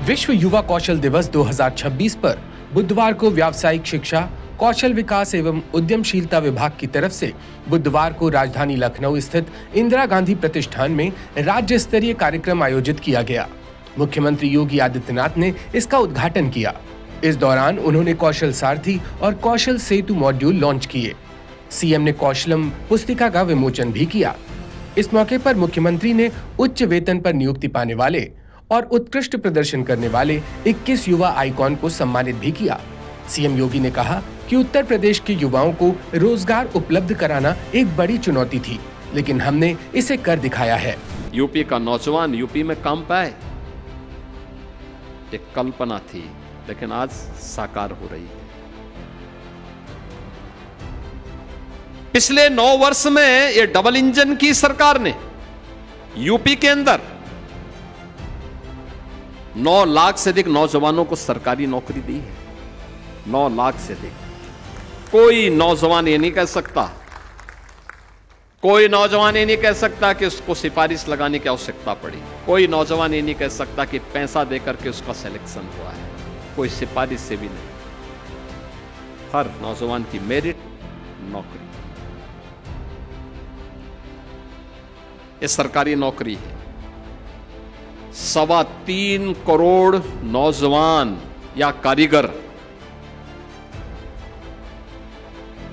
विश्व युवा कौशल दिवस 2026 पर बुधवार को व्यावसायिक शिक्षा, कौशल विकास एवं उद्यमशीलता विभाग की तरफ से बुधवार को राजधानी लखनऊ स्थित इंदिरा गांधी प्रतिष्ठान में राज्य स्तरीय कार्यक्रम आयोजित किया गया। मुख्यमंत्री योगी आदित्यनाथ ने इसका उद्घाटन किया। इस दौरान उन्होंने कौशल सारथी और कौशल सेतु मॉड्यूल लॉन्च किए। सीएम ने कौशलम पुस्तिका का विमोचन भी किया। इस मौके पर मुख्यमंत्री ने उच्च वेतन पर नियुक्ति पाने वाले और उत्कृष्ट प्रदर्शन करने वाले 21 युवा आइकॉन को सम्मानित भी किया। सीएम योगी ने कहा कि उत्तर प्रदेश के युवाओं को रोजगार उपलब्ध कराना एक बड़ी चुनौती थी, लेकिन हमने इसे कर दिखाया है। यूपी का नौजवान यूपी में काम पाए, एक कल्पना थी, लेकिन आज साकार हो रही है। पिछले 9 वर्ष में ये डबल इंजन की सरकार ने यूपी के अंदर 9 लाख से अधिक नौजवानों को सरकारी नौकरी दी है। 9 लाख से अधिक। कोई नौजवान ये नहीं कह सकता, कोई नौजवान ये नहीं कह सकता कि उसको सिफारिश लगाने की आवश्यकता पड़ी। कोई नौजवान ये नहीं कह सकता कि पैसा देकर के उसका सिलेक्शन हुआ है। कोई सिफारिश से भी नहीं। हर नौजवान की मेरिट नौकरी। ये सरकारी नौकरी है। 3.25 करोड़ नौजवान या कारीगर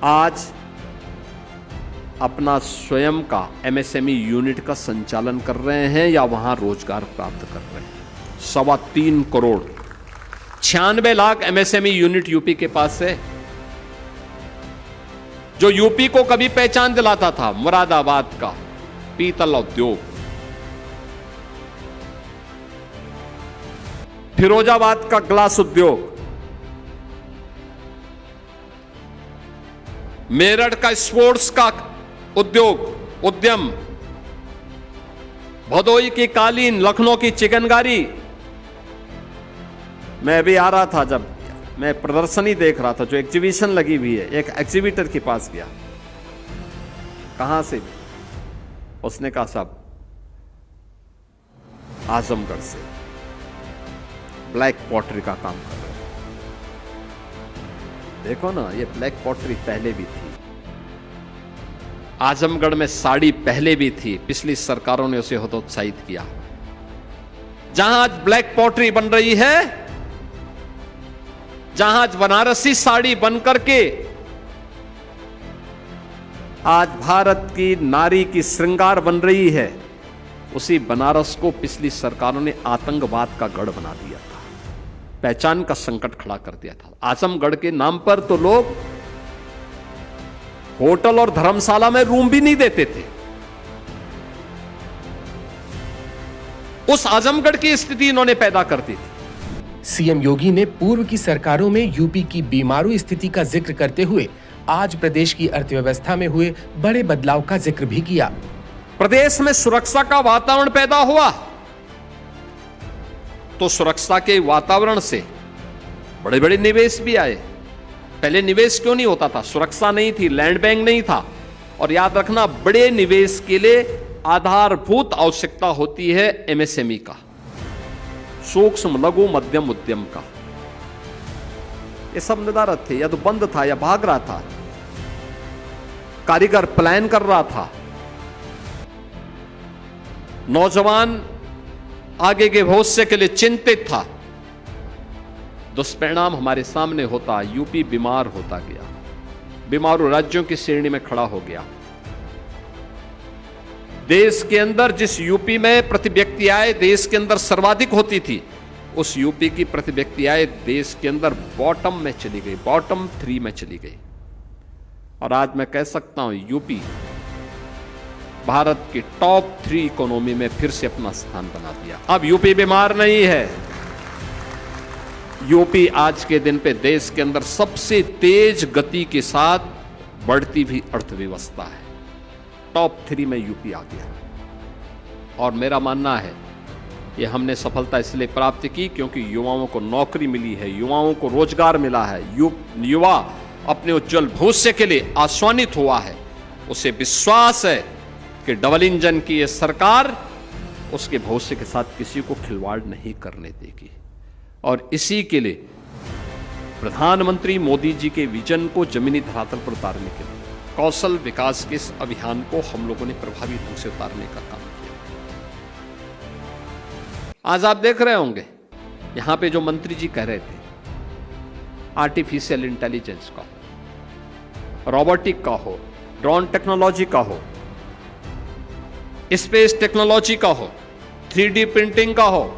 आज अपना स्वयं का एमएसएमई यूनिट का संचालन कर रहे हैं या वहां रोजगार प्राप्त कर रहे हैं। 3.25 crore, 96 lakh MSME unit UP के पास है, जो यूपी को कभी पहचान दिलाता था। मुरादाबाद का पीतल उद्योग, फिरोजाबाद का ग्लास उद्योग, मेरठ का स्पोर्ट्स का उद्यम, भदोई की कालीन, लखनऊ की चिकनकारी। मैं अभी आ रहा था, जब मैं प्रदर्शनी देख रहा था जो एग्जीबिशन लगी हुई है, एक एग्जीबिटर के पास गया। कहां से? उसने कहा साहब आजमगढ़ से ब्लैक पॉटरी का काम कर रहे हैं। देखो ना, ये ब्लैक पॉटरी पहले भी थी। आजमगढ़ में साड़ी पहले भी थी, पिछली सरकारों ने उसे हतोत्साहित किया। जहां आज ब्लैक पॉटरी बन रही है, जहां आज बनारसी साड़ी बनकर के आज भारत की नारी की श्रृंगार बन रही है, उसी बनारस को पिछली सरकारों ने आतंकवाद का गढ़ बना दिया था, पहचान का संकट खड़ा कर दिया था। आजमगढ़ के नाम पर तो लोग होटल और धर्मशाला में रूम भी नहीं देते थे। उस आजमगढ़ की स्थिति इन्होंने पैदा कर दी थी। सीएम योगी ने पूर्व की सरकारों में यूपी की बीमारू स्थिति का जिक्र करते हुए आज प्रदेश की अर्थव्यवस्था में हुए बड़े बदलाव का जिक्र भी किया। प्रदेश में सुरक्षा का वातावरण पैदा हुआ, तो सुरक्षा के वातावरण से बड़े बड़े निवेश भी आए। पहले निवेश क्यों नहीं होता था? सुरक्षा नहीं थी, लैंड बैंक नहीं था। और याद रखना, बड़े निवेश के लिए आधारभूत आवश्यकता होती है एमएसएमई का, सूक्ष्म लघु मध्यम उद्यम का। ये सब नदारत थे, या तो बंद था या भाग रहा था। कारीगर प्लान कर रहा था, नौजवान आगे के भविष्य के लिए चिंतित था। दुष्परिणाम हमारे सामने होता, यूपी बीमार होता गया, बीमारू राज्यों की श्रेणी में खड़ा हो गया। देश के अंदर जिस यूपी में प्रति व्यक्ति आय देश के अंदर सर्वाधिक होती थी, उस यूपी की प्रति व्यक्ति आय देश के अंदर बॉटम में चली गई, बॉटम 3 में चली गई। और आज मैं कह सकता हूं, यूपी भारत की टॉप 3 इकोनॉमी में फिर से अपना स्थान बना दिया। अब यूपी बीमार नहीं है। यूपी आज के दिन पे देश के अंदर सबसे तेज गति के साथ बढ़ती हुई अर्थव्यवस्था है। टॉप 3 में यूपी आ गया। और मेरा मानना है, ये हमने सफलता इसलिए प्राप्त की क्योंकि युवाओं को नौकरी मिली है, युवाओं को रोजगार मिला है, युवा अपने उज्जवल भविष्य के लिए आश्वानित हुआ है। उसे विश्वास है कि डबल इंजन की ये सरकार उसके भविष्य के साथ किसी को खिलवाड़ नहीं करने देगी। और इसी के लिए प्रधानमंत्री मोदी जी के विजन को जमीनी धरातल पर उतारने के लिए कौशल विकास के इस अभियान को हम लोगों ने प्रभावी ढंग से उतारने का काम किया। आज आप देख रहे होंगे यहां पे जो मंत्री जी कह रहे थे, आर्टिफिशियल इंटेलिजेंस का हो, रोबोटिक का हो, ड्रोन टेक्नोलॉजी का हो, स्पेस टेक्नोलॉजी का हो, 3D प्रिंटिंग का हो,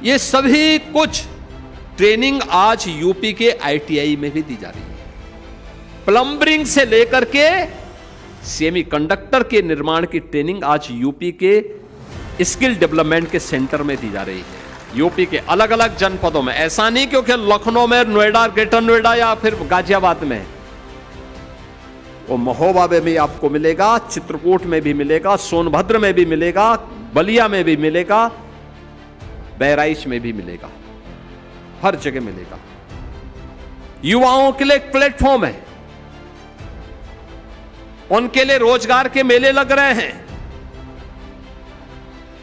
ये सभी कुछ ट्रेनिंग आज यूपी के ITI में भी दी जा रही है। प्लम्बरिंग से लेकर के सेमीकंडक्टर के निर्माण की ट्रेनिंग आज यूपी के स्किल डेवलपमेंट के सेंटर में दी जा रही है। यूपी के अलग अलग जनपदों में, ऐसा नहीं क्योंकि लखनऊ में, नोएडा, ग्रेटर नोएडा या फिर गाजियाबाद में, वो महोबा में भी आपको मिलेगा, चित्रकूट में भी मिलेगा, सोनभद्र में भी मिलेगा, बलिया में भी मिलेगा, बहराइच में भी मिलेगा, हर जगह मिलेगा। युवाओं के लिए एक प्लेटफॉर्म है, उनके लिए रोजगार के मेले लग रहे हैं,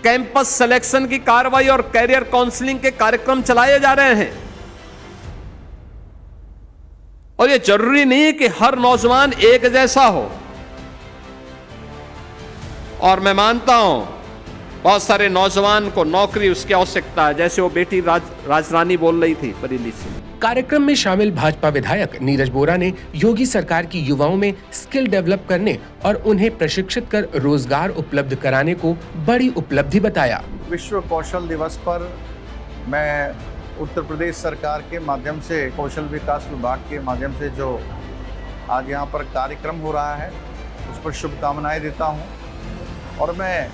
कैंपस सिलेक्शन की कार्रवाई और कैरियर काउंसलिंग के कार्यक्रम चलाए जा रहे हैं। और यह जरूरी नहीं कि हर नौजवान एक जैसा हो, और मैं मानता हूं बहुत सारे नौजवान को नौकरी उसकी आवश्यकता है, जैसे वो बेटी राजरानी बोल रही थी बरेली से। कार्यक्रम में शामिल भाजपा विधायक नीरज बोरा ने योगी सरकार की युवाओं में स्किल डेवलप करने और उन्हें प्रशिक्षित कर रोजगार उपलब्ध कराने को बड़ी उपलब्धि बताया। विश्व कौशल दिवस पर मैं उत्तर प्रदेश सरकार के माध्यम से, कौशल विकास विभाग के माध्यम से जो आज यहाँ पर कार्यक्रम हो रहा है, उस पर शुभकामनाएं देता हूँ। और मैं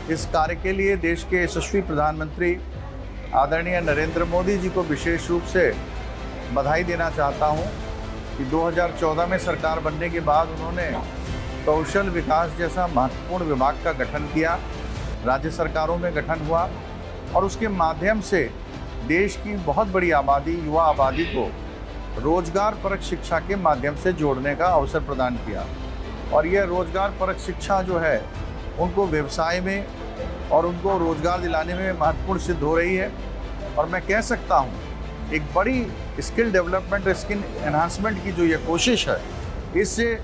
इस कार्य के लिए देश के यशस्वी प्रधानमंत्री आदरणीय नरेंद्र मोदी जी को विशेष रूप से बधाई देना चाहता हूं कि 2014 में सरकार बनने के बाद उन्होंने कौशल विकास जैसा महत्वपूर्ण विभाग का गठन किया, राज्य सरकारों में गठन हुआ और उसके माध्यम से देश की बहुत बड़ी आबादी, युवा आबादी को रोजगार परक शिक्षा के माध्यम से जोड़ने का अवसर प्रदान किया। और यह रोजगार परक शिक्षा जो है उनको व्यवसाय में और उनको रोजगार दिलाने में महत्वपूर्ण सिद्ध हो रही है। और मैं कह सकता हूँ एक बड़ी स्किल डेवलपमेंट, स्किल एनहांसमेंट की जो ये कोशिश है, इससे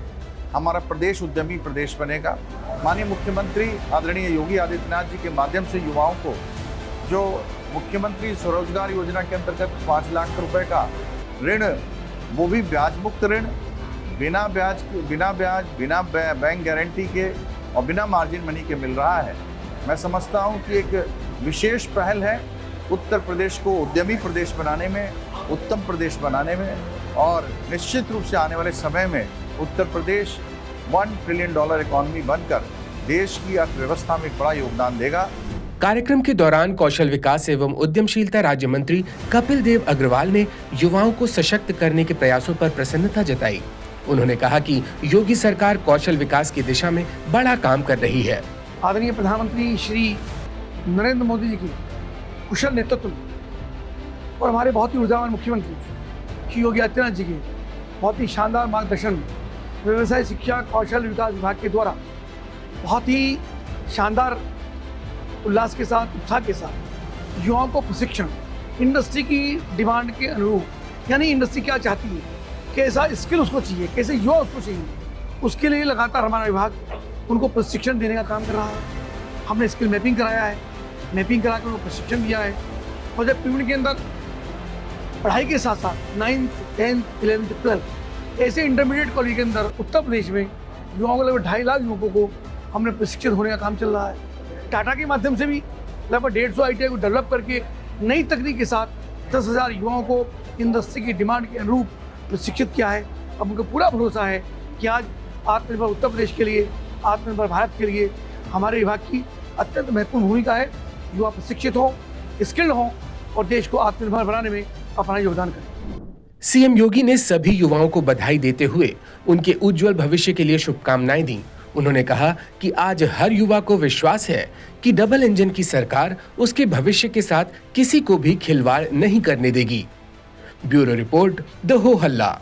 हमारा प्रदेश उद्यमी प्रदेश बनेगा। माननीय मुख्यमंत्री आदरणीय योगी आदित्यनाथ जी के माध्यम से युवाओं को जो मुख्यमंत्री स्वरोजगार योजना के अंतर्गत 5 लाख रुपए का ऋण, वो भी ब्याज मुक्त ऋण, बिना बैंक गारंटी के और बिना मार्जिन मनी के मिल रहा है। मैं समझता हूं कि एक विशेष पहल है उत्तर प्रदेश को उद्यमी प्रदेश बनाने में, उत्तम प्रदेश बनाने में, और निश्चित रूप से आने वाले समय में उत्तर प्रदेश $1 ट्रिलियन इकोनॉमी बनकर देश की अर्थव्यवस्था में बड़ा योगदान देगा। कार्यक्रम के दौरान कौशल विकास एवं उद्यमशीलता राज्य मंत्री कपिल देव अग्रवाल ने युवाओं को सशक्त करने के प्रयासों पर प्रसन्नता जताई। उन्होंने कहा कि योगी सरकार कौशल विकास की दिशा में बड़ा काम कर रही है। आदरणीय प्रधानमंत्री श्री नरेंद्र मोदी जी की कुशल नेतृत्व और हमारे बहुत ही ऊर्जावान मुख्यमंत्री श्री योगी आदित्यनाथ जी के बहुत ही शानदार मार्गदर्शन में व्यवसाय शिक्षा कौशल विकास विभाग के द्वारा बहुत ही शानदार उल्लास के साथ, उत्साह के साथ युवाओं को प्रशिक्षण, इंडस्ट्री की डिमांड के अनुरूप, यानी इंडस्ट्री क्या चाहती है, कैसा स्किल उसको चाहिए, कैसे युवा उसको चाहिए, उसके लिए लगातार हमारा विभाग उनको प्रशिक्षण देने का काम कर रहा है। हमने स्किल मैपिंग कराया है, मैपिंग करा कर उनको प्रशिक्षण दिया है। और जब पीरियड के अंदर पढ़ाई के साथ साथ 9th, 10th, 11th, 12th ऐसे इंटरमीडिएट कॉलेज के अंदर उत्तर प्रदेश में युवाओं को लगभग 2.5 लाख युवकों को हमने प्रशिक्षित होने का काम चल रहा है। टाटा के माध्यम से भी लगभग 150 ITI को डेवलप करके नई तकनीक के साथ 10,000 युवाओं को इंडस्ट्री की डिमांड के अनुरूप प्रशिक्षित किया है। अब उनको पूरा भरोसा है कि आज आत्मनिर्भर उत्तर प्रदेश के लिए, आत्मनिर्भर भारत के लिए हमारे विभाग की अत्यंत महत्वपूर्ण भूमिका है। युवा प्रशिक्षित हों, स्किल्ड हों और देश को आत्मनिर्भर बनाने में अपना योगदान करें। सीएम योगी ने सभी युवाओं को बधाई देते हुए उनके उज्जवल भविष्य के लिए शुभकामनाएं दी। उन्होंने कहा कि आज हर युवा को विश्वास है कि डबल इंजन की सरकार उसके भविष्य के साथ किसी को भी खिलवाड़ नहीं करने देगी। ब्यूरो रिपोर्ट, द हो हल्ला।